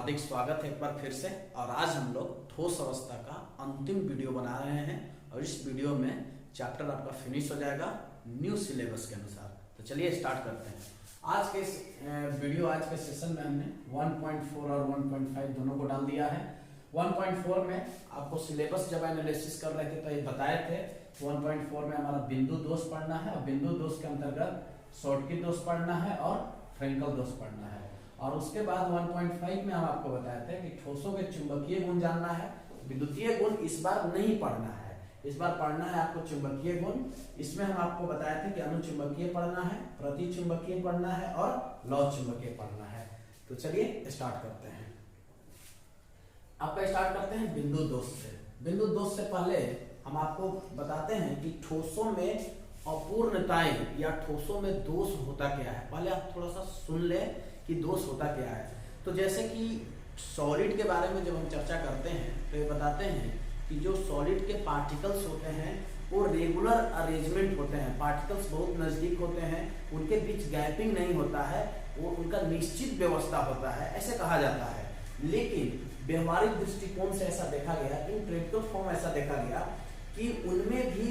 हार्दिक स्वागत है एक बार फिर से। और आज हम लोग ठोस अवस्था का अंतिम वीडियो बना रहे हैं और इस वीडियो में चैप्टर आपका फिनिश हो जाएगा न्यू सिलेबस के अनुसार। तो चलिए स्टार्ट करते हैं। आज के आज के सेशन में हमने 1.4 और 1.5 दोनों को डाल दिया है। 1.4 में आपको सिलेबस जब एनालिसिस कर रहे थे तो ये बताए थे 1.4 में हमारा बिंदु दोष पढ़ना है और बिंदु दोष के अंतर्गत शॉर्टकी दोष पढ़ना है और फ्रेंकल दोष पढ़ना है। और उसके बाद 1.5 में हम आपको बताए थे कि ठोसों के चुंबकीय गुण जानना है। विद्युतीय गुण इस बार नहीं पढ़ना है, इस बार पढ़ना है आपको चुंबकीय गुण। इसमें हम आपको बताए थे कि अनुचुंबकीय पढ़ना है, प्रतिचुंबकीय पढ़ना है और लौह चुंबकीय पढ़ना है। तो चलिए स्टार्ट करते हैं। आपका स्टार्ट करते हैं बिंदु दोष से। बिंदु दोष से पहले हम आपको बताते हैं कि ठोसों में अपूर्णताएं या ठोसों में दोष होता क्या है। पहले आप थोड़ा सा सुन ले कि दोष होता क्या है। तो जैसे कि सॉलिड के बारे में जब हम चर्चा करते हैं तो ये बताते हैं कि जो सॉलिड के पार्टिकल्स होते हैं वो रेगुलर अरेंजमेंट होते हैं, पार्टिकल्स बहुत नजदीक होते हैं, उनके बीच गैपिंग नहीं होता है, वो उनका निश्चित व्यवस्था होता है, ऐसे कहा जाता है। लेकिन व्यवहारिक दृष्टिकोण से ऐसा देखा गया, इन प्रैक्टिकल फॉर्म ऐसा देखा गया कि उनमें भी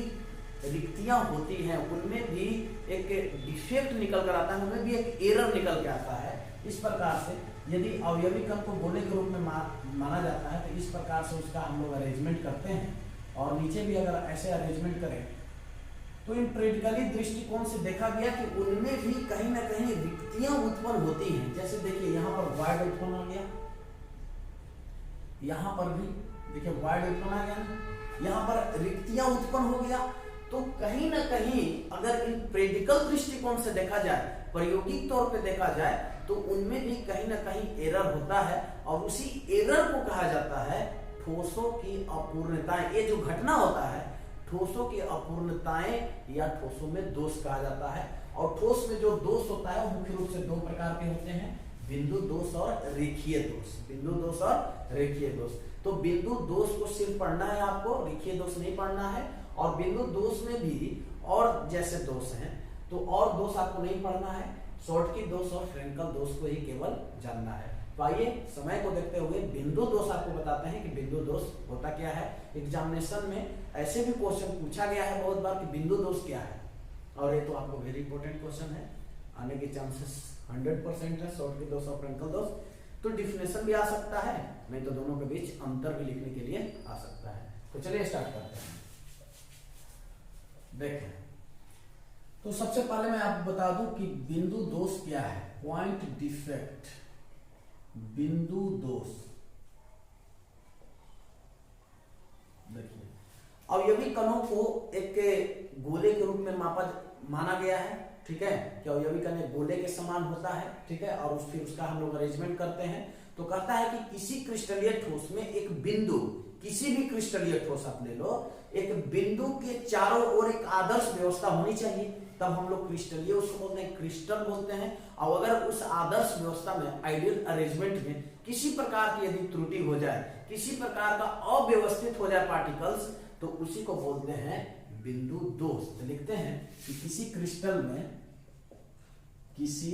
रिक्तियां होती हैं, उनमें भी एक डिफेक्ट निकल कर आता है, उनमें भी एक एरर निकल के आता है। इस प्रकार से यदि अवयवी कण को गोले के रूप में माना जाता है तो इस प्रकार से उसका हम लोग अरेंजमेंट करते हैं। और नीचे भी अगर ऐसे अरेंजमेंट करें तो इन प्रैक्टिकली दृष्टिकोण से देखा गया कि उनमें भी कहीं ना कहीं रिक्तियां उत्पन्न होती हैं। जैसे देखिए यहाँ पर वाइड उत्पन्न हो गया, यहाँ पर भी देखिए वाइड उत्पन्न आ गया, यहाँ पर रिक्तियां उत्पन्न हो गया। तो कहीं ना कहीं अगर इन प्रैक्टिकल दृष्टिकोण से देखा जाए, प्रायोगिक तौर पे देखा जाए तो उनमें भी कहीं ना कहीं एरर होता है और उसी एरर को कहा जाता है ठोसों की अपूर्णताएं। ये जो घटना होता है ठोसों की अपूर्णताएं या ठोसों में दोष कहा जाता है। और ठोस में जो दोष होता है वो मुख्य रूप से दो प्रकार के होते हैं, बिंदु दोष और रेखीय दोष। बिंदु दोष और रेखीय दोष। तो बिंदु दोष को सिर्फ पढ़ना है आपको, रेखीय दोष नहीं पढ़ना है। और बिंदु दोष में भी और जैसे दोष हैं तो और दोष आपको नहीं पढ़ना है, शॉर्टकी दोष और फ्रेंकल दोष को ही केवल जानना है। तो आइए समय को देखते हुए बिंदु दोष आपको बताते हैं कि बिंदु दोष होता क्या है। एग्जामिनेशन में ऐसे भी क्वेश्चन पूछा गया है बहुत बार कि बिंदु दोष क्या है, और ये तो आपको वेरी इंपॉर्टेंट क्वेश्चन है, आने के चांसेस 100% है। शॉर्टकी दोष और फ्रेंकल दोष तो डिफिनेशन भी आ सकता है, नहीं तो दोनों के बीच अंतर भी लिखने के लिए आ सकता है। तो चलिए स्टार्ट करते हैं। देखें तो सबसे पहले मैं आपको बता दूं कि बिंदु दोष क्या है। पॉइंट डिफेक्ट, बिंदु दोष। देखिए अवयवी कणों को एक गोले के रूप में माना गया है, ठीक है, कि अवयवी कण एक गोले के समान होता है, ठीक है। और फिर उसका हम लोग अरेंजमेंट करते हैं। तो कहता है कि किसी क्रिस्टलीय ठोस में एक बिंदु, किसी भी क्रिस्टलीय ठोस आप ले लो, एक बिंदु के चारों ओर एक आदर्श व्यवस्था होनी चाहिए, तब हम लोग क्रिस्टलीय उसको बोलते हैं, क्रिस्टल बोलते हैं। और अगर उस आदर्श व्यवस्था में, आइडियल अरेंजमेंट में किसी प्रकार की यदि त्रुटि हो जाए, किसी प्रकार का अव्यवस्थित हो जाए पार्टिकल्स, तो उसी को बोलते हैं बिंदु दोष। तो लिखते हैं कि किसी क्रिस्टल में, किसी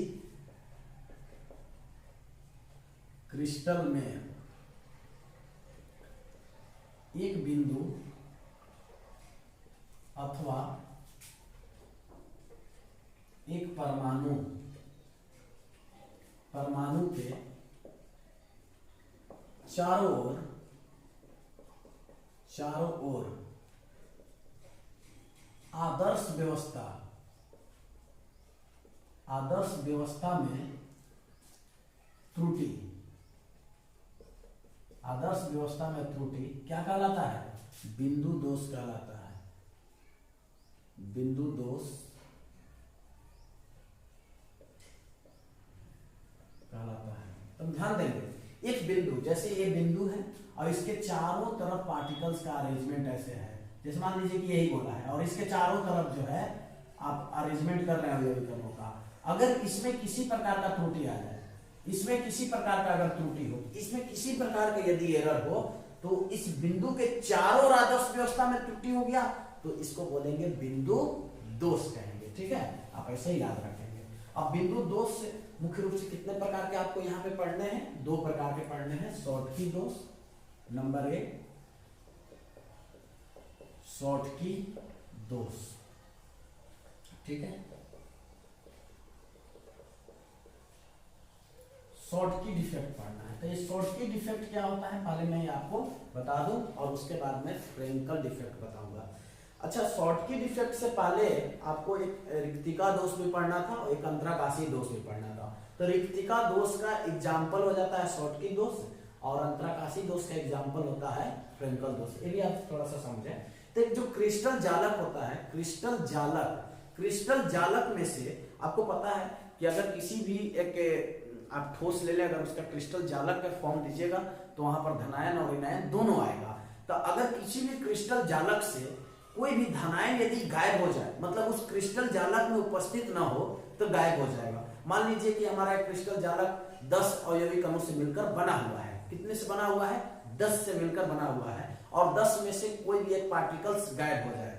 क्रिस्टल में एक बिंदु अथवा एक परमाणु के चारों ओर आदर्श व्यवस्था में त्रुटि, आदर्श व्यवस्था में त्रुटि क्या कहलाता है? बिंदु दोष कहलाता है। बिंदु दोष कहलाता है। तो ध्यान देंगे, एक बिंदु, जैसे ये बिंदु है और इसके चारों तरफ पार्टिकल्स का अरेंजमेंट ऐसे है। जैसे मान लीजिए कि यही गोला है और इसके चारों तरफ जो है आप अरेंजमेंट कर रहे हैं अवयवी कणों का। अगर इसमें किसी प्रकार का त्रुटि आ जाए, इसमें किसी प्रकार का अगर त्रुटि हो, इसमें किसी प्रकार का यदि एरर हो, तो इस बिंदु के चारों आदर्श व्यवस्था में त्रुटि हो गया तो इसको बोलेंगे बिंदु दोष कहेंगे, ठीक है। आप ऐसे ही याद रखेंगे। अब बिंदु दोष मुख्य रूप से कितने प्रकार के आपको यहाँ पे पढ़ने हैं? 2 प्रकार के पढ़ने हैं। शॉर्टकी दोष नंबर 1, शॉर्टकी दोष, ठीक है। शॉर्टकी डिफेक्ट पढ़ना है। तो ये शॉर्टकी डिफेक्ट क्या होता है पहले मैं आपको बता दूं और उसके बाद में फ्रेंकल डिफेक्ट बताऊंगा। अच्छा, शॉर्टकी डिफेक्ट से पहले आपको एक रिक्तिका दोष भी पढ़ना था और एक अंतराकाशी दोष भी पढ़ना था। तो रिक्तिका दोष का एग्जाम्पल हो जाता है शॉर्टकी दोष और अंतराकाशी दोष का एग्जाम्पल होता है फ्रेंकल दोष। ये भी आप थोड़ा सा समझें। तो जो क्रिस्टल जालक होता है, क्रिस्टल जालक में से आपको पता है कि अगर किसी भी एक आप ठोस ले लें, अगर उसका क्रिस्टल जालक का फॉर्म दीजिएगा तो वहां पर धनायन और ऋणायन दोनों आएगा। तो अगर किसी भी क्रिस्टल जालक से कोई भी धनायन यदि गायब हो जाए, मतलब उस क्रिस्टल जालक में उपस्थित ना हो तो गायब हो जाएगा। मान लीजिए कि हमारा एक क्रिस्टल जालक 10 अवयवी कणों से मिलकर बना हुआ है। कितने से बना हुआ है? 10 से मिलकर बना हुआ है और 10 में से कोई भी एक पार्टिकल्स गायब हो जाए,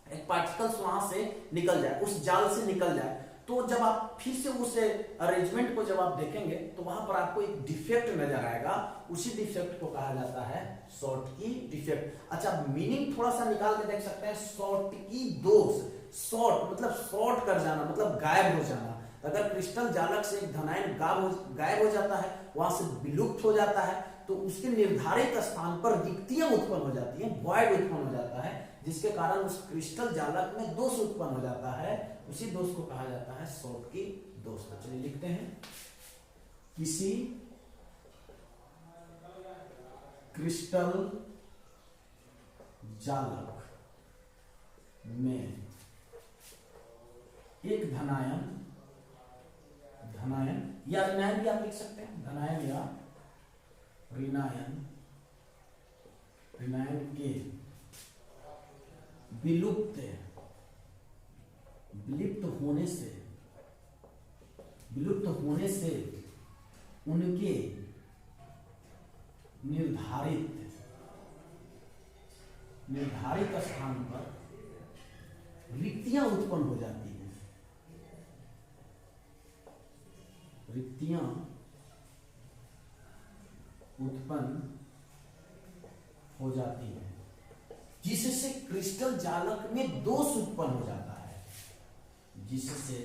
एक पार्टिकल्स वहां से निकल जाए, उस जाल से निकल जाए, तो जब आप फिर से उस अरेंजमेंट को जब आप देखेंगे तो वहां पर आपको एक डिफेक्ट नजर आएगा। उसी डिफेक्ट को कहा जाता है शॉर्टकी डिफेक्ट। अच्छा, मीनिंग थोड़ा सा निकाल के देख सकते हैं। शॉर्टकी दोष, शॉर्ट मतलब शॉर्ट कर जाना, मतलब गायब हो जाना। अगर क्रिस्टल जालक से एक धनायन गायब हो जाता है, वहां से विलुप्त हो जाता है, तो उसके निर्धारित स्थान पर रिक्तियां उत्पन्न हो जाती है, वॉइड उत्पन्न हो जाता है, जिसके कारण उस क्रिस्टल जालक में दोष उत्पन्न हो जाता है। उसी दोष को कहा जाता है शॉर्टकी दोष। तो चलिए लिखते हैं, किसी क्रिस्टल जालक में एक धनायन या ऋणायन भी आप लिख सकते हैं, धनायन या ऋणायन के विलुप्त होने से उनके निर्धारित स्थान पर रिक्तियां उत्पन्न हो जाती हैं। रिक्तियां उत्पन्न हो जाती है, जिससे क्रिस्टल जालक में दोष उत्पन्न हो जाता है, जिससे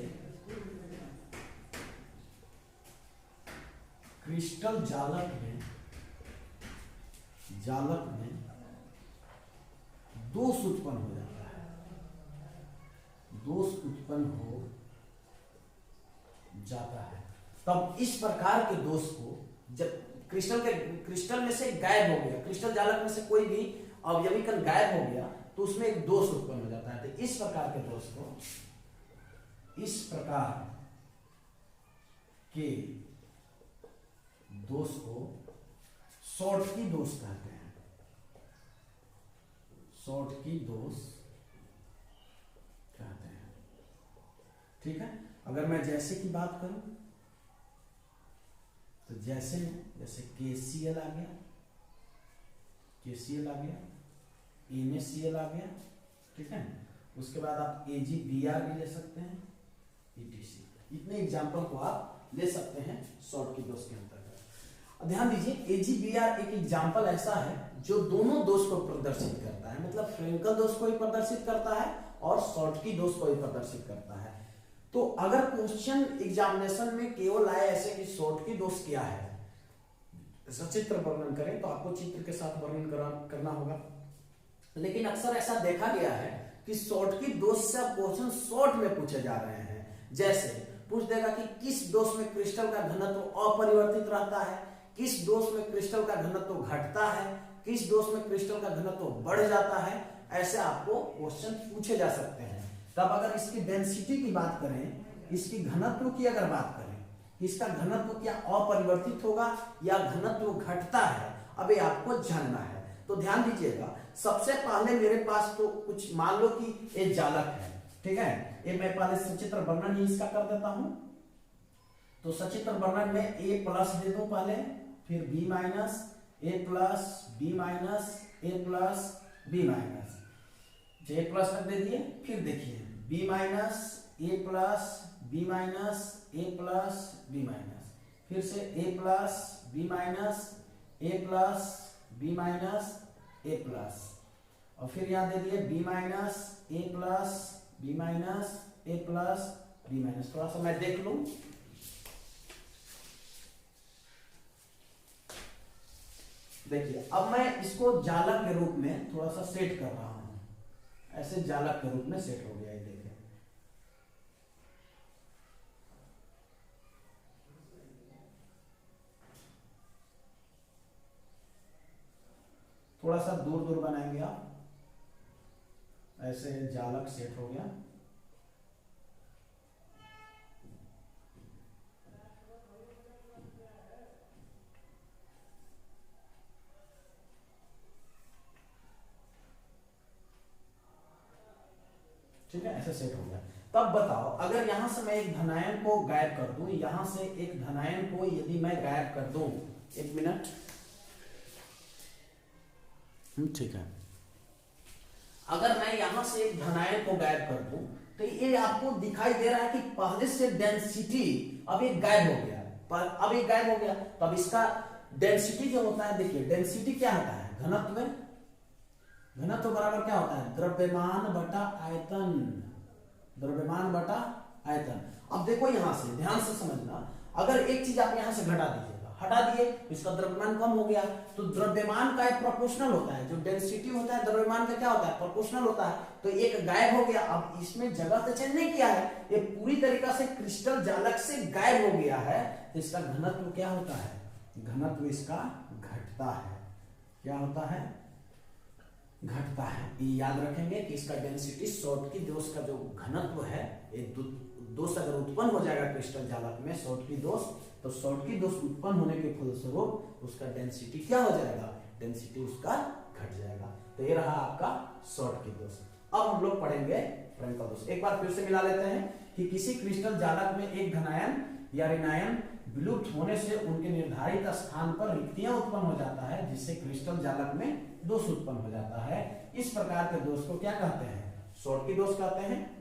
क्रिस्टल जालक में दोष उत्पन्न हो जाता है, दोष उत्पन्न हो जाता है। तब इस प्रकार के दोष को जब क्रिस्टल में से गायब हो गया, क्रिस्टल जालक में से कोई भी अवयवी कण गायब हो गया, तो उसमें एक दोष उत्पन्न हो जाता है। तो इस प्रकार के दोष को शॉर्टकी दोष कहते हैं। शॉर्टकी दोष कहते हैं, ठीक है। अगर मैं जैसे की बात करूं तो जैसे KCl आ गया, NaCl आ गया, ठीक है। उसके बाद आप AgBr भी ले सकते हैं, ETC। इतने एग्जाम्पल को आप ले सकते हैं शॉर्टकी दोष के अंतर्गत। ध्यान दीजिए, AgBr एक एग्जाम्पल ऐसा है जो दोनों दोष को प्रदर्शित करता है, मतलब फ्रेंकल दोष को ही प्रदर्शित करता है और शॉर्टकी दोष को ही प्रदर्शित करता है। तो अगर क्वेश्चन एग्जामिनेशन में केवल आए ऐसे कि शॉर्टकी दोष क्या है, सचित्र वर्णन करें, तो आपको चित्र के साथ वर्णन करना होगा। लेकिन अक्सर ऐसा देखा गया है कि शॉर्टकी दोष से क्वेश्चन शॉर्ट में पूछे जा रहे हैं। जैसे पूछ देगा कि किस दोष में क्रिस्टल का घनत्व अपरिवर्तित रहता है, किस दोष में क्रिस्टल का घनत्व घटता है, किस दोष में क्रिस्टल का घनत्व बढ़ जाता है। ऐसे आपको क्वेश्चन पूछे जा सकते हैं। तब अगर इसकी डेंसिटी की बात करें, इसकी घनत्व की अगर बात करें, इसका घनत्व क्या अपरिवर्तित होगा या घनत्व घटता है, अभी आपको जानना है। तो ध्यान दीजिएगा, सबसे पहले मेरे पास तो कुछ मान लो कि एक जालक है, ठीक है। ये मैं पहले सचित्र वर्णन ही इसका कर देता हूं। तो सचित्र वर्णन में A+ दे दूं पहले, फिर B-, A+, B-, A+, B-। A+ तक दे दिए, फिर देखिए B-, ए प्लस बी माइनस ए प्लस बी माइनस, फिर से ए प्लस बी माइनस ए प्लस बी माइनस ए प्लस, और फिर यहां दे दिए बी माइनस ए प्लस बी माइनस ए प्लस बी माइनस। थोड़ा सा मैं देख लूं, देखिए अब मैं इसको जालक के रूप में थोड़ा सा सेट कर रहा हूं, ऐसे जालक के रूप में सेट हो गया। ये देखिए थोड़ा सा दूर दूर बनाएंगे आप, ऐसे जालक सेट हो गया। ठीक है, ऐसे सेट हो गया। तब बताओ अगर यहां से मैं एक धनायन को गायब कर दूं, यहां से एक धनायन को यदि मैं गायब कर दूं, एक मिनट, ठीक है, अगर मैं यहां से एक धनायन को गायब कर दूं तो ये आपको दिखाई दे रहा है कि पहले से डेंसिटी अब एक गायब हो गया, अब एक गायब हो गया। तो अब इसका डेंसिटी जो होता है, देखिए डेंसिटी क्या होता है, घनत्व, घनत्व बराबर क्या होता है, द्रव्यमान बटा आयतन, द्रव्यमान बटा आयतन। अब देखो यहां से ध्यान से समझना, अगर एक चीज आप यहां से घटा दीजिएगा, हटा दिए, इसका द्रव्यमान कम हो गया, तो द्रव्यमान का एक प्रोपोर्शनल होता है, जो डेंसिटी होता है द्रव्यमान का क्या होता है, प्रोपोर्शनल होता है। तो एक गायब हो गया, अब इसमें जगह तो चेंज नहीं किया है, ये पूरी तरीका से क्रिस्टल जालक से गायब हो गया है, तो इसका घनत्व क्या होता है, घनत्व इसका घटता है। क्या होता है, घटता है। ये याद रखेंगे कि इसका डेंसिटी शॉर्टकी दोष का जो घनत्व है, ये दोष अगर उत्पन्न हो जाएगा क्रिस्टल जालक में शॉर्टकी दोष, तो शॉर्टकी दोष उत्पन्न होने के फलस्वरूप उसका डेंसिटी क्या हो जाएगा, डेंसिटी उसका घट जाएगा। तो ये रहा आपका शॉर्टकी दोष। अब हम लोग पढ़ेंगे फ्रेंकल दोष। एक बार फिर से मिला लेते हैं कि किसी क्रिस्टल जालक में एक धनायन या ऋणायन विलुप्त होने से उनके निर्धारित स्थान पर रिक्तियां उत्पन्न हो जाता है, जिससे क्रिस्टल जालक में दोष उत्पन्न हो जाता है। इस प्रकार के दोष को क्या कहते हैं, शॉर्टकी दोष कहते हैं।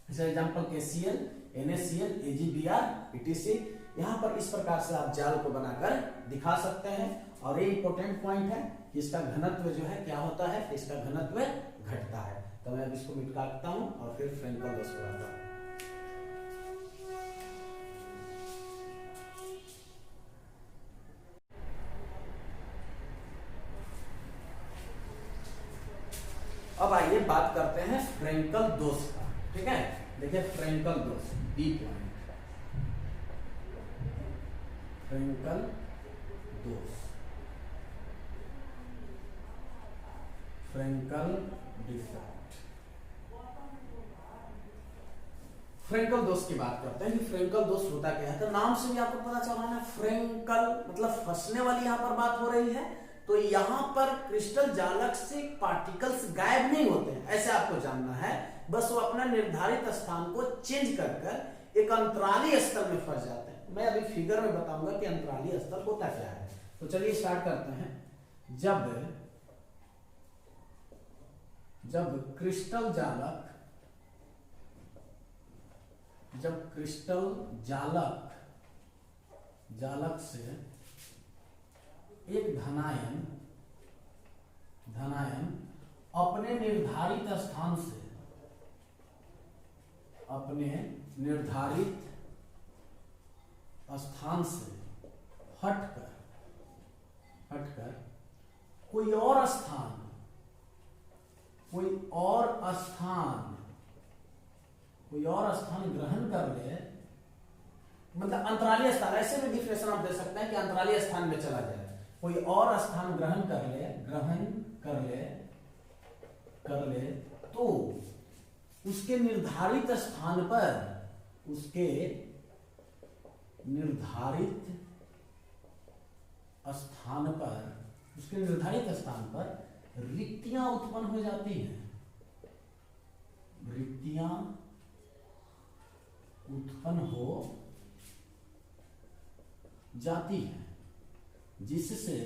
जैसे example KCl, NaCl, AgBr, etc। यहाँ पर इस प्रकार से आप जाल को बनाकर दिखा सकते हैं। और ये इंपॉर्टेंट पॉइंट है कि इसका घनत्व जो है क्या होता है, इसका घनत्व घटता है। तो मैं अब इसको मिटाता हूं और फिर फ्रेंकल दोष बनाता हूं। अब आइए बात करते हैं फ्रेंकल दोष का। ठीक है, देखिए फ्रेंकल दोष, बी पॉइंट, फ्रेंकल दोष, फ्रेंकल डिफेक्ट। फ्रेंकल दोष की बात करते हैं कि फ्रेंकल दोष होता क्या है। तो नाम से भी आपको पता चल रहा है, फ्रेंकल मतलब फंसने वाली यहां पर बात हो रही है। तो यहां पर क्रिस्टल जालक से पार्टिकल्स गायब नहीं होते हैं, ऐसे आपको जानना है। बस वो अपना निर्धारित स्थान को चेंज कर कर एक अंतराली स्तर में फंस जाते हैं। मैं अभी फिगर में बताऊंगा कि अंतराली स्तर होता क्या है। तो चलिए स्टार्ट करते हैं। जब क्रिस्टल जालक से एक धनायन अपने निर्धारित स्थान से हटकर कोई और स्थान ग्रहण कर ले, मतलब अंतराली स्थान, ऐसे भी डिफिनेशन आप दे सकते हैं कि अंतराली स्थान में चला जाए, कोई और स्थान ग्रहण कर ले तो उसके निर्धारित स्थान पर रिक्तियां उत्पन्न हो जाती हैं, रिक्तियां उत्पन्न हो जाती है, जिससे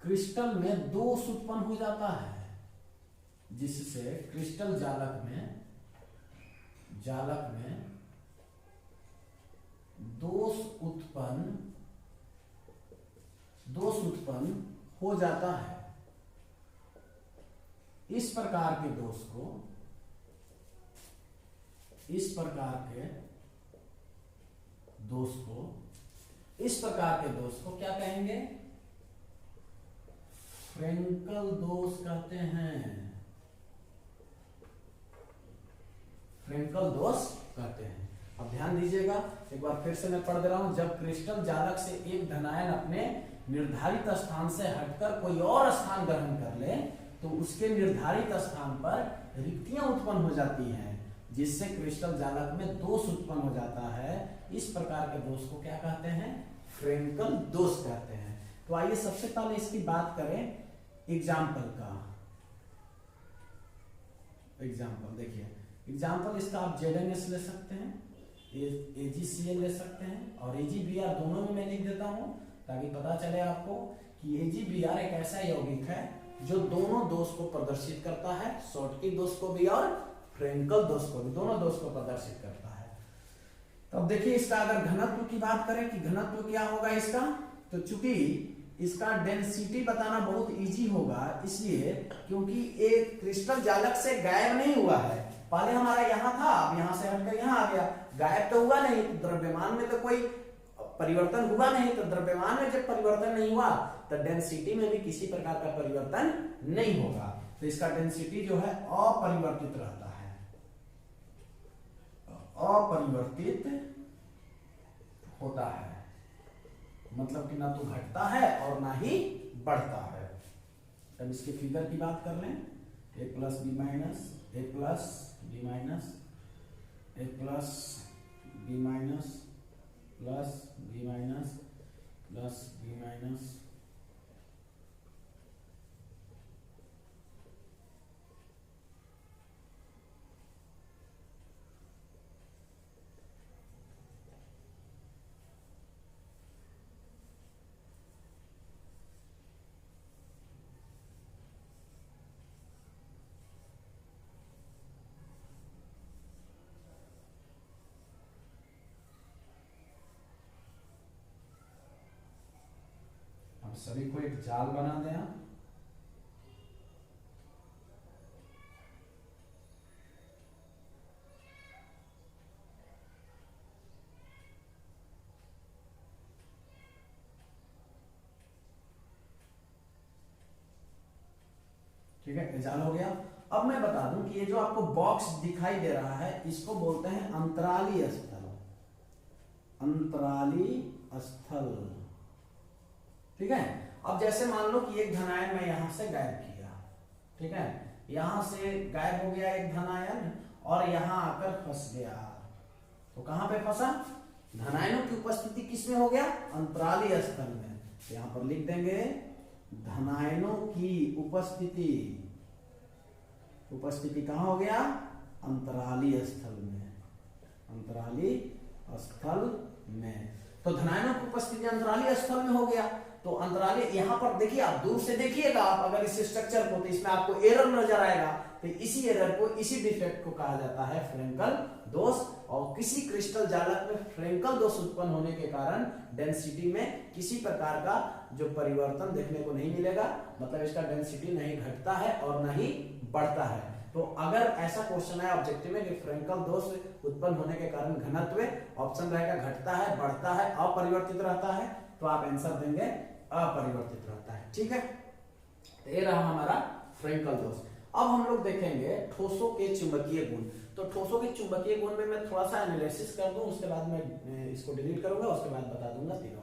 क्रिस्टल में दोष उत्पन्न हो जाता है, जिससे क्रिस्टल जालक में जालक में दोष उत्पन्न हो जाता है। इस प्रकार के दोष को क्या कहेंगे? फ्रेंकल दोष कहते हैं। फ्रेंकल दोष कहते हैं। अब ध्यान दीजिएगा, एक बार फिर से मैं पढ़ दे रहा हूं। जब क्रिस्टल जालक से एक धनायन अपने निर्धारित स्थान से हटकर कोई और स्थान ग्रहण कर ले तो उसके निर्धारित स्थान पर रिक्तियां उत्पन्न हो जाती हैं, जिससे क्रिस्टल जालक में दोष उत्पन्न हो जाता है। इस प्रकार के दोष को क्या कहते हैं? फ्रेंकल दोष कहते हैं। तो आइए सबसे पहले इसकी बात करें एग्जाम्पल का। एग्जाम्पल देखिए, एग्जाम्पल इसका आप ZnS ले सकते हैं, AgCl ले सकते हैं, और AgBr दोनों में मैं लिख देता हूं ताकि पता चले आपको कि AgBr एक ऐसा यौगिक है जो दोनों दोष को प्रदर्शित करता है, शॉर्टकी दोष को भी और फ्रेंकल दोष को भी, दोनों दोष को प्रदर्शित करता है। तो अब देखिए इसका अगर घनत्व की बात करें कि घनत्व क्या होगा इसका, तो चूंकि इसका डेंसिटी बताना बहुत इजी होगा, इसलिए क्योंकि एक क्रिस्टल जालक से गायब नहीं हुआ है। पहले हमारा यहां था, अब यहां से हटकर यहां आ गया, गायब तो हुआ नहीं। तो द्रव्यमान में तो कोई परिवर्तन हुआ नहीं, तो द्रव्यमान में जब परिवर्तन नहीं हुआ तो डेंसिटी में भी किसी प्रकार का परिवर्तन नहीं होगा। तो इसका डेंसिटी जो है अपरिवर्तित रहता है, अपरिवर्तित होता है, मतलब कि ना तो घटता है और ना ही बढ़ता है। अब इसके फिगर की बात कर लें, A plus B minus, A plus B minus, A plus B minus, plus B minus, plus B minus, सभी को एक जाल बना दें आप। ठीक है, जाल हो गया। अब मैं बता दूं कि ये जो आपको बॉक्स दिखाई दे रहा है इसको बोलते हैं अंतराली स्थल। अंतराली स्थल, ठीक है। अब जैसे मान लो कि एक धनायन मैं यहां से गायब किया, ठीक है, यहां से गायब हो गया एक धनायन और यहां आकर फंस गया। तो कहां पे फंसा? धनायनों की उपस्थिति किसमें हो गया? अंतराली स्थल में। तो यहां पर लिख देंगे धनायनों की उपस्थिति, उपस्थिति कहां हो गया? अंतराली स्थल में, अंतराली स्थल में। तो धनायनों की उपस्थिति अंतराली स्थल में हो गया। तो अंतराली, यहां पर देखिए, आप दूर से देखिएगा आप अगर इस स्ट्रक्चर को, तो इसमें आपको एरर नजर आएगा। तो इसी एरर को, इसी डिफेक्ट को कहा जाता है फ्रेंकल दोष। और किसी क्रिस्टल जालक में फ्रेंकल दोष उत्पन्न होने के कारण डेंसिटी में किसी प्रकार का जो परिवर्तन देखने को नहीं मिलेगा, मतलब इसका डेंसिटी नहीं घटता है और नहीं बढ़ता है। तो अगर ऐसा क्वेश्चन है ऑब्जेक्टिव में कि फ्रेंकल दोष उत्पन्न होने के कारण घनत्व, ऑप्शन रहेगा घटता है, बढ़ता है, अपरिवर्तित रहता है, तो आप आंसर देंगे अपरिवर्तित रहता है। ठीक है, तो ये रहा हमारा फ्रेंकल दोष। अब हम लोग देखेंगे ठोसों के चुंबकीय गुण। तो ठोसों के चुंबकीय गुण में मैं थोड़ा सा एनालिसिस कर दूं, उसके बाद मैं इसको डिलीट करूंगा, उसके बाद बता दूंगा तीनों।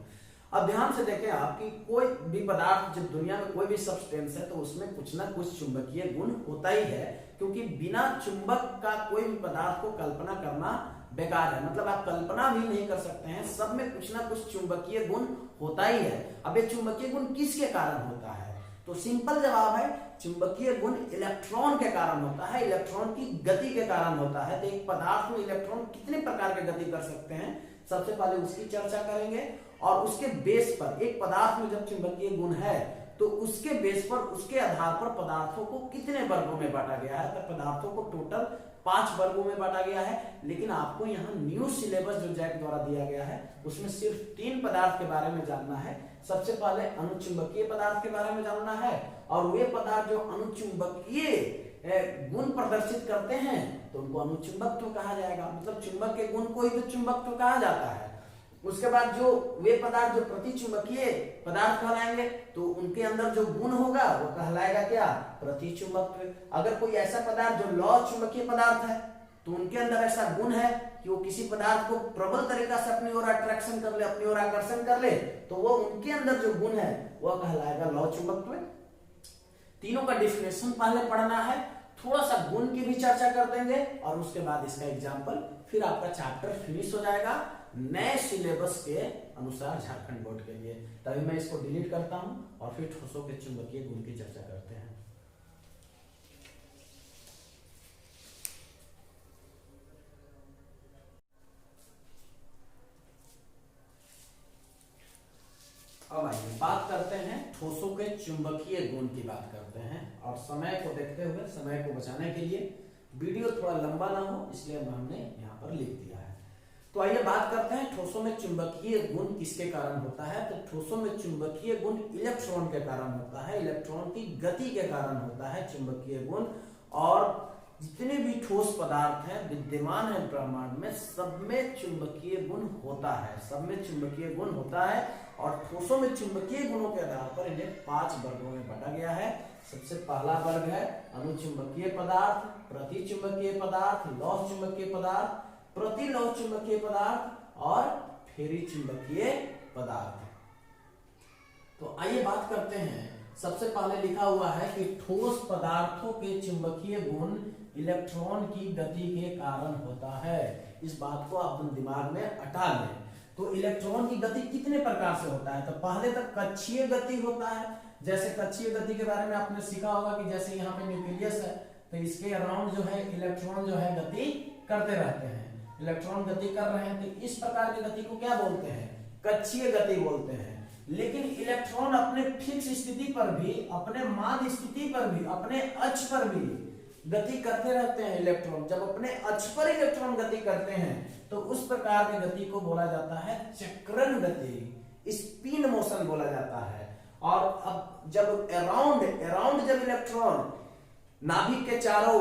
अब ध्यान से देखें आप कि कोई भी पदार्थ, जब दुनिया में कोई भी सब्सटेंस है तो उसमें कुछ ना कुछ चुंबकीय गुण होता ही है, क्योंकि बिना चुंबक का कोई भी पदार्थ को कल्पना करना बेकार है, मतलब आप कल्पना भी नहीं कर सकते हैं। सब में कुछ ना कुछ चुंबकीय गुण होता ही है। अब ये चुंबकीय गुण किसके कारण होता है? तो सिंपल जवाब है, चुंबकीय गुण इलेक्ट्रॉन के कारण होता है, इलेक्ट्रॉन की गति के कारण होता है। तो एक पदार्थ में इलेक्ट्रॉन कितने प्रकार की गति कर सकते हैं, सबसे पहले उसकी चर्चा करेंगे। और उसके बेस पर एक पदार्थ में जब चुंबकीय गुण है तो उसके बेस पर, उसके आधार पर पदार्थों को कितने वर्गों में बांटा गया है। तो पदार्थों को टोटल 5 वर्गों में बांटा गया है। लेकिन आपको यहाँ न्यू सिलेबस जो जैक द्वारा दिया गया है उसमें सिर्फ 3 पदार्थ के बारे में जानना है। सबसे पहले अनुचुंबकीय पदार्थ के बारे में जानना है, और वे पदार्थ जो अनुचुंबकीय गुण प्रदर्शित करते हैं तो उनको अनुचुंबकत्व कहा जाएगा, मतलब चुंबक के गुण को ही तो चुंबकत्व कहा जाता है। उसके बाद जो वे पदार्थ जो प्रतिचुंबकीय पदार्थ कहलाएंगे तो उनके अंदर जो गुण होगा वो कहलाएगा क्या, प्रतिचुंबकत्व। अगर कोई ऐसा पदार्थ जो लौ चुंबकीय पदार्थ है तो उनके अंदर ऐसा गुण है कि वो किसी पदार्थ को प्रबल तरीका से अपनी ओर अट्रैक्शन कर ले, अपनी ओर आकर्षण कर ले, तो वो उनके अंदर जो गुण है वह कहलाएगा लौ चुंबकत्व। तीनों का डिफिनेशन पहले पढ़ना है, थोड़ा सा गुण की भी चर्चा कर देंगे और उसके बाद इसका एग्जाम्पल, फिर आपका चैप्टर फिनिश हो जाएगा नए सिलेबस के अनुसार झारखंड बोर्ड के लिए। तभी मैं इसको डिलीट करता हूं और फिर ठोसों के चुंबकीय गुण की चर्चा करते हैं। अब आइए बात करते हैं ठोसों के चुंबकीय गुण की बात करते हैं, और समय को देखते हुए, समय को बचाने के लिए वीडियो थोड़ा लंबा ना हो इसलिए हमने यहाँ पर लिख दिया है। तो आइए बात करते हैं ठोसों में चुंबकीय गुण किसके कारण होता है। तो ठोसों में चुंबकीय गुण इलेक्ट्रॉन के कारण होता है, इलेक्ट्रॉन की गति के कारण होता है चुंबकीय गुण। और जितने भी ठोस पदार्थ हैं विद्यमान है ब्रह्मांड में, सब में चुंबकीय गुण होता है, सब में चुंबकीय गुण होता है। और ठोसों में चुंबकीय गुणों के आधार पर इन्हें 5 वर्गों में बांटा गया है। सबसे पहला वर्ग है अनुचुंबकीय पदार्थ, प्रतिचुंबकीय पदार्थ, लौह चुंबकीय पदार्थ, प्रतिलौह चुंबकीय पदार्थ और फेरी चुंबकीय पदार्थ। तो आइए बात करते हैं। सबसे पहले लिखा हुआ है कि ठोस पदार्थों के चुंबकीय गुण इलेक्ट्रॉन की गति के कारण होता है। इस बात को आप दिमाग में अटा लें। तो इलेक्ट्रॉन की गति कितने प्रकार से होता है। तो पहले तक कक्षीय गति होता है। जैसे कक्षीय गति के बारे में आपने सीखा होगा कि जैसे यहाँ पे न्यूक्लियस है तो इसके अराउंड जो है इलेक्ट्रॉन जो है गति करते रहते हैं, इलेक्ट्रॉन गति कर रहे हैं, तो इस प्रकार की गति को क्या बोलते हैं, कक्षीय गति बोलते हैं। लेकिन इलेक्ट्रॉन अपने फिक्स स्थिति पर भी, अपने माध्य स्थिति पर भी, अपने अक्ष पर भी गति करते रहते हैं। इलेक्ट्रॉन जब अपने अक्ष पर इलेक्ट्रॉन गति करते हैं तो उस प्रकार की गति को बोला जाता है चक्रण गति, स्पिन मोशन बोला जाता है। और अब जब अराउंड जब इलेक्ट्रॉन नाभिक के चारों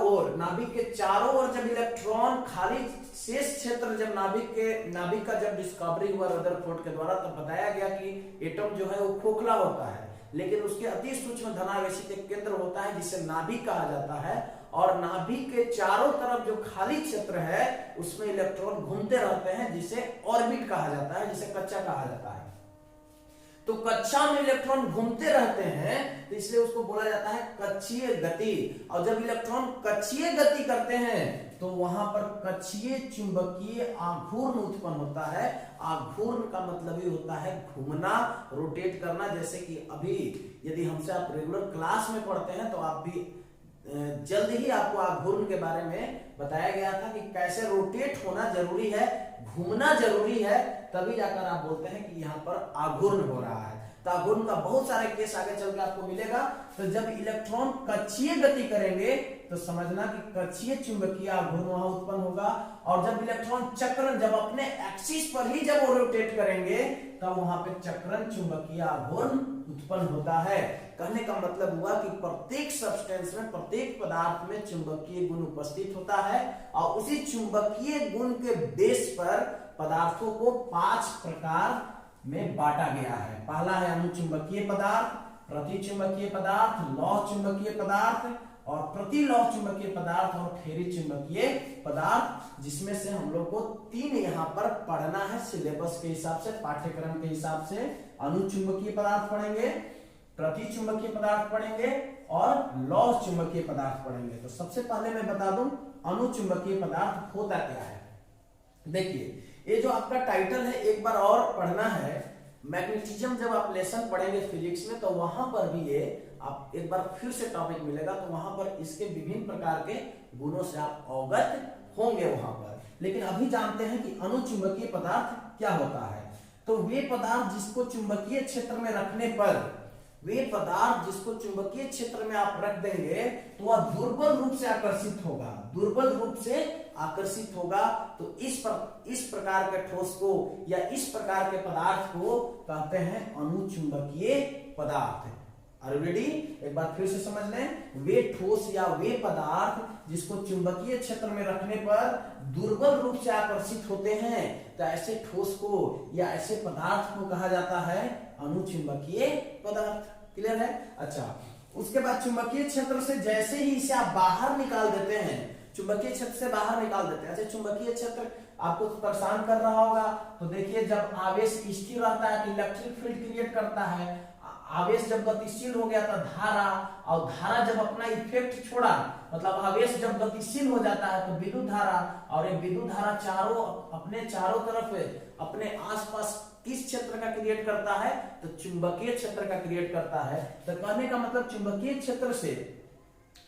ओर जब इलेक्ट्रॉन खाली शेष क्षेत्र, जब नाभिक का जब डिस्कवरी हुआ रदरफोर्ड के द्वारा, तब बताया गया कि एटम जो है वो खोखला होता है, लेकिन उसके अति सूक्ष्म धनावेशित एक केंद्र होता है जिसे नाभिक कहा जाता है। और नाभिक के चारों तरफ जो खाली क्षेत्र है उसमें इलेक्ट्रॉन घूमते रहते हैं जिसे ऑर्बिट कहा जाता है, जिसे कक्षा कहा जाता है। तो कक्षा में इलेक्ट्रॉन घूमते रहते हैं तो इसलिए उसको बोला जाता है कक्षीय गति। और जब इलेक्ट्रॉन कक्षीय गति करते हैं तो वहां पर कक्षीय चुंबकीय आघूर्ण उत्पन्न होता है। आघूर्ण का मतलब ही होता है घूमना, रोटेट करना। जैसे कि अभी यदि हमसे आप रेगुलर क्लास में पढ़ते हैं तो आप भी जल्द ही आपको आघूर्ण के बारे में बताया गया था कि कैसे रोटेट होना जरूरी है, घूमना जरूरी है, तभी जाकर आप बोलते हैं कि यहाँ पर आघूर्ण हो रहा है। तो आघूर्ण का बहुत सारे केस आगे चल के आपको मिलेगा। तो जब इलेक्ट्रॉन कक्षीय गति करेंगे तो समझना कि कक्षीय चुंबकीय आघूर्ण वहां उत्पन्न होगा। और जब इलेक्ट्रॉन चक्रण, जब अपने एक्सिस पर ही जब वो रोटेट करेंगे तब वहां पे चक्रण चुंबकीय आघूर्ण उत्पन्न होता है। कहने का मतलब हुआ कि प्रत्येक सब्सटेंस में, प्रत्येक पदार्थ में चुंबकीय गुण उपस्थित होता है और उसी चुंबकीय गुण के बेस पर पदार्थों को 5 प्रकार में बांटा गया है। पहला है अनुचुंबकीय पदार्थ, प्रतिचुंबकीय पदार्थ, लौह चुंबकीय पदार्थ और प्रतिलौह चुंबकीय पदार्थ और फेरी चुंबकीय पदार्थ, जिसमें से हम लोग को 3 यहाँ पर पढ़ना है सिलेबस के हिसाब से, पाठ्यक्रम के हिसाब से। अनुचुंबकीय पदार्थ पढ़ेंगे, प्रतिचुंबकीय पदार्थ पढ़ेंगे और लौह चुंबकीय पदार्थ पढ़ेंगे। तो सबसे पहले मैं बता दूं अनुचुंबकीय पदार्थ होता क्या है। देखिए ये जो आपका टाइटल है एक बार और पढ़ना है। मैग्नेटिज्म जब आप लेसन पढ़ेंगे फिजिक्स में तो वहां पर भी ये आप एक बार फिर से टॉपिक मिलेगा, तो वहां पर इसके विभिन्न प्रकार के गुणों से आप अवगत होंगे वहां पर। लेकिन अभी जानते हैं कि अनुचुंबकीय पदार्थ क्या होता है। तो वे पदार्थ जिसको चुंबकीय क्षेत्र में रखने पर वे पदार्थ जिसको चुंबकीय क्षेत्र में आप रख देंगे तो वह दुर्बल रूप से आकर्षित होगा, दुर्बल रूप से आकर्षित होगा। तो इस प्रकार के ठोस को या इस प्रकार के पदार्थ को कहते हैं अनुचुंबकीय पदार्थ। Are you ready? एक बार फिर से समझ लें, वे ठोस या वे पदार्थ जिसको चुंबकीय क्षेत्र में रखने पर दुर्बल रूप से आकर्षित होते हैं, तो ऐसे ठोस को या ऐसे पदार्थ को कहा जाता है अनुचुंबकीय पदार्थ। क्लियर है? अच्छा, उसके बाद चुंबकीय क्षेत्र से जैसे ही इसे आप बाहर निकाल देते हैं, चुंबकीय क्षेत्र से बाहर निकाल देते हैं। अच्छा, चुंबकीय क्षेत्र आपको परेशान कर रहा होगा, तो देखिए जब आवेश स्थिर रहता है तो इलेक्ट्रिक फील्ड क्रिएट करता है। आवेश जब गतिशील हो गया तो धारा, और धारा जब अपना इफेक्ट छोड़ा, मतलब आवेश जब गतिशील हो जाता है तो विद्युत धारा, और ये विद्युत धारा चारों तरफ अपने आसपास किस क्षेत्र का क्रिएट करता है? तो चुंबकीय क्षेत्र का क्रिएट करता है। तो कहने का मतलब चुंबकीय क्षेत्र से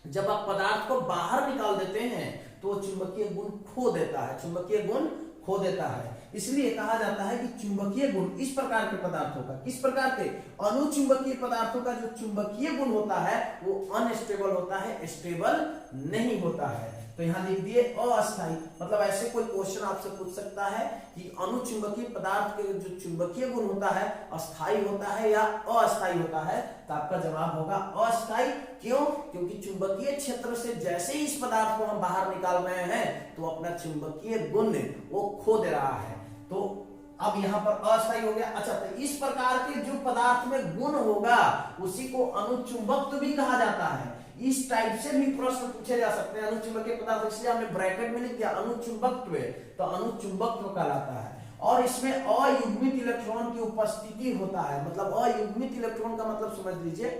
जब आप पदार्थ को बाहर निकाल देते हैं तो चुंबकीय गुण खो देता है, चुंबकीय गुण खो देता है। इसलिए कहा जाता है कि चुंबकीय गुण इस प्रकार के पदार्थों का, किस प्रकार के? अनुचुंबकीय पदार्थों का जो चुंबकीय गुण होता है वो अनस्टेबल होता है, स्टेबल नहीं होता है। तो यहां लिख दिए अस्थायी। मतलब ऐसे कोई क्वेश्चन आपसे पूछ सकता है कि अनुचुंबकीय पदार्थ के जो चुंबकीय गुण होता है अस्थायी होता है या अस्थायी होता है, तो आपका जवाब होगा अस्थायी। क्यों? क्योंकि चुंबकीय क्षेत्र से जैसे ही इस पदार्थ को हम बाहर निकाल रहे हैं तो अपना चुंबकीय गुण वो खो दे रहा है। तो अब यहाँ पर अस्थायी हो गया। अच्छा, तो इस प्रकार के जो पदार्थ में गुण होगा उसी को अनुचुंबकत्व भी कहा जाता है। इस टाइप से भी प्रश्न पूछे जा सकते हैं अनुचुंबकीय पदार्थ, इसलिए हमने ब्रैकेट में लिख दिया अनुचुंबकत्व, तो अनुचुंबकत्व कहलाता है। और इसमें अयुग्मित इलेक्ट्रॉन की उपस्थिति होता है। मतलब अयुग्मित इलेक्ट्रॉन का मतलब समझ लीजिए,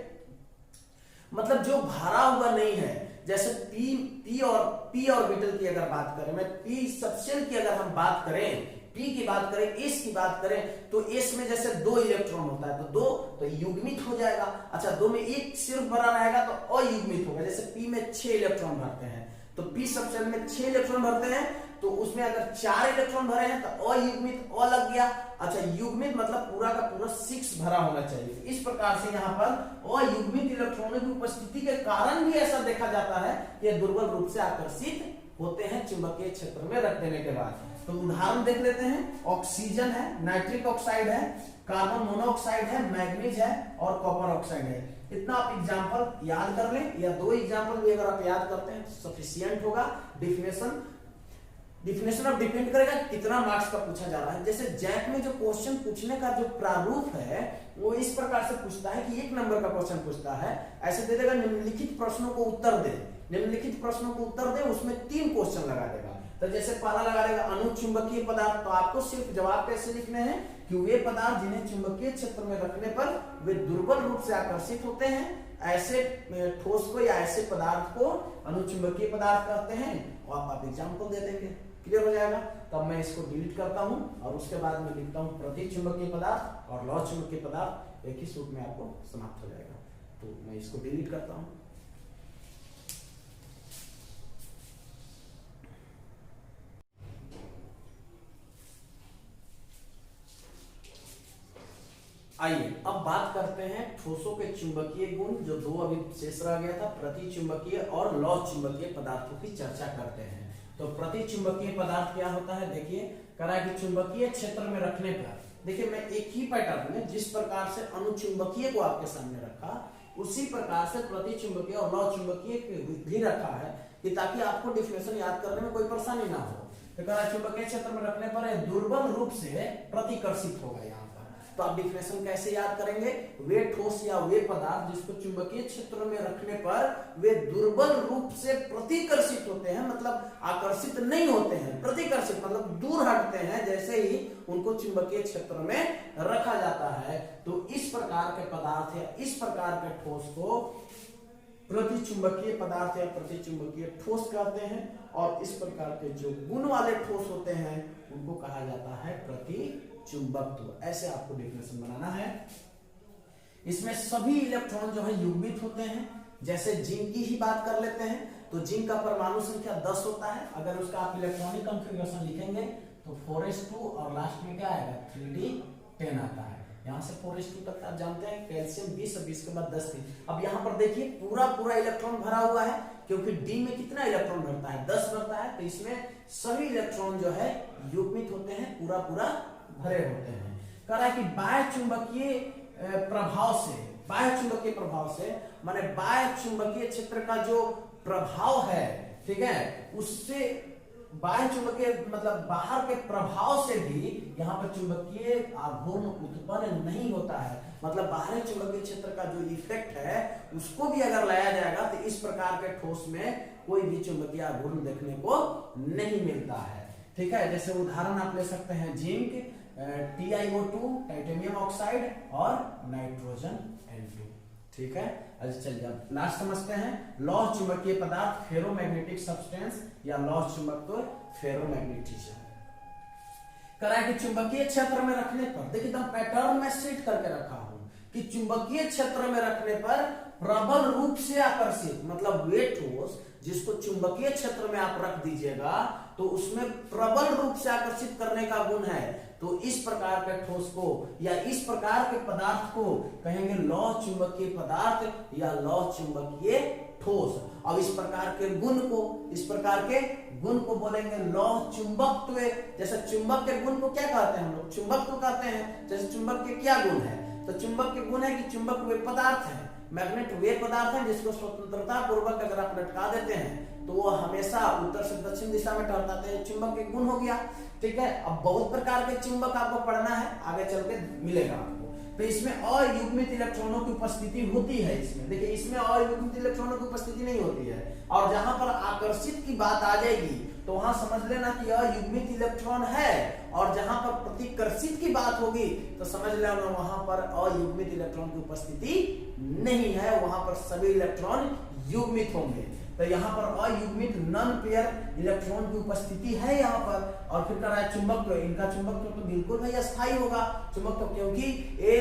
मतलब जो भरा हुआ नहीं है। जैसे पी ऑर्बिटल की अगर बात करें, मैं पी सबशेल की अगर हम बात करें, पी की बात करें, एस की बात करें, तो एस में जैसे 2 इलेक्ट्रॉन होता है तो 2 तो युग्मित हो जाएगा। अच्छा, 2 में एक सिर्फ भरा रहेगा तो अयुग्मित होगा। जैसे पी में 6 इलेक्ट्रॉन भरते हैं तो पी सबशेल में 6 इलेक्ट्रॉन भरते हैं, तो उसमें अगर 4 इलेक्ट्रॉन भरे हैं तो अयुग्मित अ लग गया। अच्छा, युग्मित मतलब पूरा का पूरा 6 भरा होना चाहिए। इस प्रकार से यहाँ पर अयुग्मित इलेक्ट्रॉनों की उपस्थिति के कारण भी ऐसा देखा जाता है कि दुर्बल रूप से आकर्षित होते हैं चुंबकीय क्षेत्र में रख देने के बाद। तो उदाहरण देख लेते हैं। ऑक्सीजन है, नाइट्रिक ऑक्साइड है, कार्बन मोनोऑक्साइड है, मैग्नीज है और कॉपर ऑक्साइड है। इतना आप एग्जांपल याद कर लें, या 2 एग्जांपल भी अगर आप याद करते हैं सफिशिएंट होगा। डिफिनेशन ऑफ डिपेंड करेगा कितना मार्क्स का पूछा जा रहा है। जैसे जैक में जो क्वेश्चन पूछने का जो प्रारूप है वो इस प्रकार से पूछता है कि 1 नंबर का क्वेश्चन पूछता है, ऐसे दे देगा निम्नलिखित प्रश्नों को उत्तर दे, निम्नलिखित प्रश्नों को उत्तर दे, उसमें 3 क्वेश्चन लगा देगा। तो जैसे पहला लगा देगा अनुचुंबकीय पदार्थ, तो आपको सिर्फ जवाब कैसे लिखने हैं कि वे पदार्थ जिन्हें चुंबकीय क्षेत्र में रखने पर वे दुर्बल रूप से आकर्षित होते हैं, ऐसे ठोस को या ऐसे पदार्थ को अनुचुंबकीय पदार्थ कहते हैं। और आप एग्जांपल दे देंगे, क्लियर हो जाएगा। तब मैं इसको डिलीट करता हूं और उसके बाद मैं लिखता हूं प्रतिचुंबकीय पदार्थ और लौ चुंबकीय पदार्थ, एक ही सूत्र में आपको समाप्त हो जाएगा। तो मैं इसको डिलीट करता हूं। आइए अब बात करते हैं ठोसों के चुंबकीय गुण, जो 2 अभी शेष रह गया था, प्रतिचुंबकीय और लौ चुंबकीय पदार्थों की चर्चा करते हैं। तो प्रतिचुंबकीय पदार्थ क्या होता है? देखिए, करा कि चुंबकीय क्षेत्र में रखने पर, देखिए मैं एक ही पैटर्न में जिस प्रकार से अनुचुंबकीय को आपके सामने रखा उसी प्रकार से प्रतिचुंबकीय और लौ चुंबकीय भी रखा है, कि ताकि आपको डिफिनेशन याद करने में कोई परेशानी ना हो। तो करा चुंबकीय क्षेत्र में रखने पर दुर्बल रूप से प्रतिकर्षित होगा। यहाँ तो आप डिफिनेशन कैसे याद करेंगे? वे ठोस या वे पदार्थ जिसको चुंबकीय क्षेत्र में रखने पर वे दुर्बल रूप से प्रतिकर्षित होते हैं, मतलब आकर्षित नहीं होते हैं, प्रतिकर्षित मतलब दूर हटते हैं जैसे ही उनको चुंबकीय क्षेत्र में रखा जाता है। तो इस प्रकार के पदार्थ या इस प्रकार के ठोस को प्रतिचुंबकीय पदार्थ या प्रतिचुंबकीय ठोस कहते हैं। और इस प्रकार के जो गुण वाले ठोस होते हैं उनको कहा जाता है प्रतिचुंबकत्व। ऐसे आपको डेफिनेशन बनाना है। इसमें सभी इलेक्ट्रॉन जो है युग्मित होते हैं। जैसे जिंक की ही बात कर लेते हैं, तो जिंक का परमाणु संख्या 10 होता है। अगर उसका आप इलेक्ट्रॉनिक कॉन्फ़िगरेशन लिखेंगे तो 4s2 और लास्ट में क्या आएगा 3d10 आता है। यहाँ से 4:2 तक आप जानते हैं कैल्शियम 20 और 20 के बाद 10 थी। अब यहाँ पर देखिए पूरा इलेक्ट्रॉन भरा हुआ है, क्योंकि डी में कितना इलेक्ट्रॉन भरता है, 10 भरता है, तो इसमें सभी इलेक्ट्रॉन जो है युग्मित होते हैं, पूरा भरे होते हैं। कह रहा है कि बाह्य चुंबकीय प्रभाव से माने बाह्य चुंबकीय क्षेत्र का जो प्रभाव है, ठीक है, उससे बाह्य चुंबकीय मतलब बाहर के प्रभाव से भी यहाँ पर चुंबकीय आघूर्ण उत्पन्न नहीं होता है। मतलब बाहरी चुंबकीय क्षेत्र का जो इफेक्ट है उसको भी अगर लाया जाएगा तो इस प्रकार के ठोस में कोई भी चुंबकीय आघूर्ण देखने को नहीं मिलता है। ठीक है, जैसे उदाहरण आप ले सकते हैं जिंक, TiO2, टाइटेनियम ऑक्साइड और नाइट्रोजन N2। ठीक है, अच्छा चलिए अब लास्ट समझते हैं। लौह चुंबकीय पदार्थ फेरोमैग्नेटिक सब्सटेंस या लौह चुंबकत्व फेरोमैग्नेटिज्म। करा कि चुंबकीय क्षेत्र में रखने पर, देखिए एकदम पैटर्न में सेट करके रखा हूं कि चुंबकीय क्षेत्र में रखने पर प्रबल रूप से आकर्षित, मतलब वे ठोस जिसको चुंबकीय क्षेत्र में आप रख दीजिएगा तो उसमें प्रबल रूप से आकर्षित करने का गुण है। तो इस प्रकार के ठोस को या इस प्रकार के पदार्थ को कहेंगे लौह चुंबकीय पदार्थ या लौह चुंबकीय ठोस। अब इस प्रकार के गुण को बोलेंगे लौह चुंबकत्व। जैसे चुंबक के गुण को क्या कहते हैं हम लोग, चुंबकत्व कहते हैं। जैसे चुंबक के क्या गुण है, तो चुंबक के गुण है कि चुंबक वे पदार्थ है, मैग्नेट वे पदार्थ है जिसको स्वतंत्रता पूर्वक अगर आप लटका देते हैं तो वो हमेशा उत्तर से दक्षिण दिशा में टहलते हैं। चुंबक के गुण हो गया। ठीक है, अब बहुत प्रकार के चुंबक आपको पढ़ना है, आगे चल के मिलेगा आपको। तो इसमें अयुग्मित इलेक्ट्रॉनों की उपस्थिति होती है। इसमें देखिए, इसमें अयुग्मित इलेक्ट्रॉनों की उपस्थिति नहीं होती है। और जहां पर आकर्षित की बात आ जाएगी तो वहां समझ लेना कि अयुग्मित इलेक्ट्रॉन है, और जहां पर प्रतिकर्षित की बात होगी तो समझ लेना वहां पर अयुग्मित इलेक्ट्रॉन की उपस्थिति नहीं है, वहां पर सभी इलेक्ट्रॉन युग्मित होंगे। तो यहाँ पर अयुग्मित नॉन पेयर इलेक्ट्रॉन की उपस्थिति है यहाँ पर। और फिर कह रहा है चुंबकत्व, इनका चुंबकत्व तो बिल्कुल भाई अस्थायी होगा चुंबकत्व, क्योंकि ये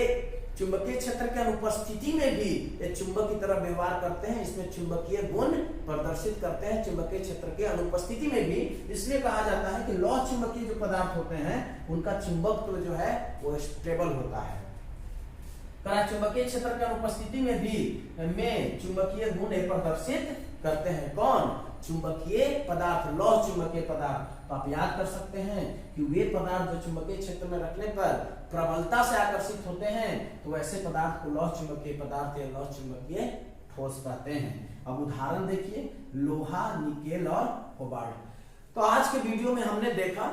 चुंबकीय क्षेत्र के अनुपस्थिति में भी ये चुंबक की तरह व्यवहार करते हैं, इसमें चुंबकीय गुण प्रदर्शित करते हैं चुंबकीय क्षेत्र के अनुपस्थिति में भी। इसलिए कहा जाता है कि लौह चुंबकीय जो पदार्थ होते हैं उनका चुंबकत्व जो है वो स्टेबल होता है। चुंबकीय क्षेत्र के अनुपस्थिति में भी चुंबकीय गुण प्रदर्शित करते हैं। कौन? चुंबकीय पदार्थ, लौह चुंबकीय पदार्थ। तो आप याद कर सकते हैं कि वे पदार्थ जो चुंबकीय क्षेत्र में रखने पर प्रबलता से आकर्षित होते हैं तो ऐसे पदार्थ को लौह चुंबकीय पदार्थ या लौह चुंबकीय ठोस कहते हैं। अब उदाहरण देखिए, लोहा, निकेल और कोबाल्ट। तो आज के वीडियो में हमने देखा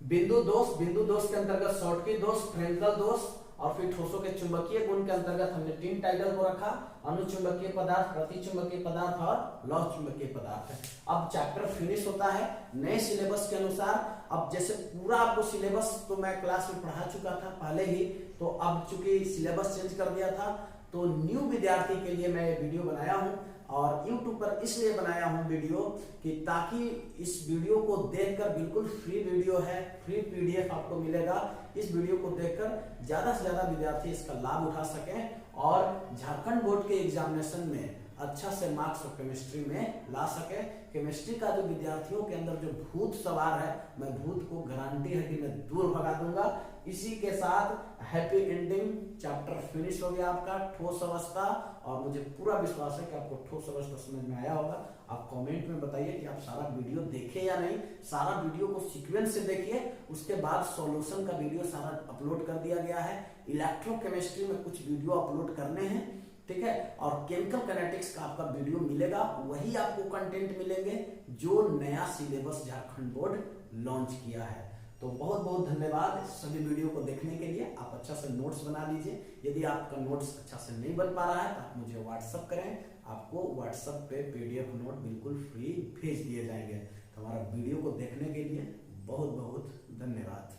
बिंदु दोष के अंतर्गत शॉर्टकी दोष, फ्रेंकल दोष, और फिर ठोसों के चुंबकीय गुण के अंतर्गत हमने 3 टाइटल को रखा, अनुचुंबकीय पदार्थ, प्रतिचुंबकीय पदार्थ और लौह चुंबकीय पदार्थ। अब चैप्टर फिनिश होता है नए सिलेबस के अनुसार। अब जैसे पूरा आपको सिलेबस तो मैं क्लास में पढ़ा चुका था पहले ही, तो अब चूंकि सिलेबस चेंज कर दिया था तो न्यू विद्यार्थी के लिए मैं वीडियो बनाया हूं। और YouTube पर इसलिए बनाया हूं वीडियो कि ताकि इस वीडियो को देखकर, बिल्कुल फ्री वीडियो है, फ्री PDF आपको मिलेगा, इस वीडियो को देखकर ज्यादा से ज्यादा विद्यार्थी इसका लाभ उठा सकें और झारखंड बोर्ड के एग्जामिनेशन में अच्छा से मार्क्स और केमिस्ट्री में ला सके। केमिस्ट्री का जो विद्यार्थियों के अंदर जो भूत सवार है, मैं भूत को गारंटी है कि मैं दूर भगा दूंगा। इसी के साथ हैप्पी एंडिंग, चैप्टर फिनिश हो गया आपका ठोस अवस्था। और मुझे पूरा विश्वास है कि आपको ठोस अवस्था समझ में आया होगा। आप कमेंट में बताइए कि आप सारा वीडियो देखे या नहीं। सारा वीडियो को सीक्वेंस से देखिए, उसके बाद सॉल्यूशन का वीडियो सारा अपलोड कर दिया गया है। इलेक्ट्रोकेमिस्ट्री में कुछ वीडियो अपलोड करने हैं, ठीक है, और केमिकल काइनेटिक्स का आपका वीडियो मिलेगा, वही आपको कंटेंट मिलेंगे जो नया सिलेबस झारखंड बोर्ड लॉन्च किया है। तो बहुत बहुत धन्यवाद सभी वीडियो को देखने के लिए। आप अच्छा से नोट्स बना लीजिए। यदि आपका नोट्स अच्छा से नहीं बन पा रहा है तो आप मुझे व्हाट्सअप करें, आपको व्हाट्सएप पे PDF नोट बिल्कुल फ्री भेज दिए जाएंगे। तो हमारा वीडियो को देखने के लिए बहुत बहुत धन्यवाद।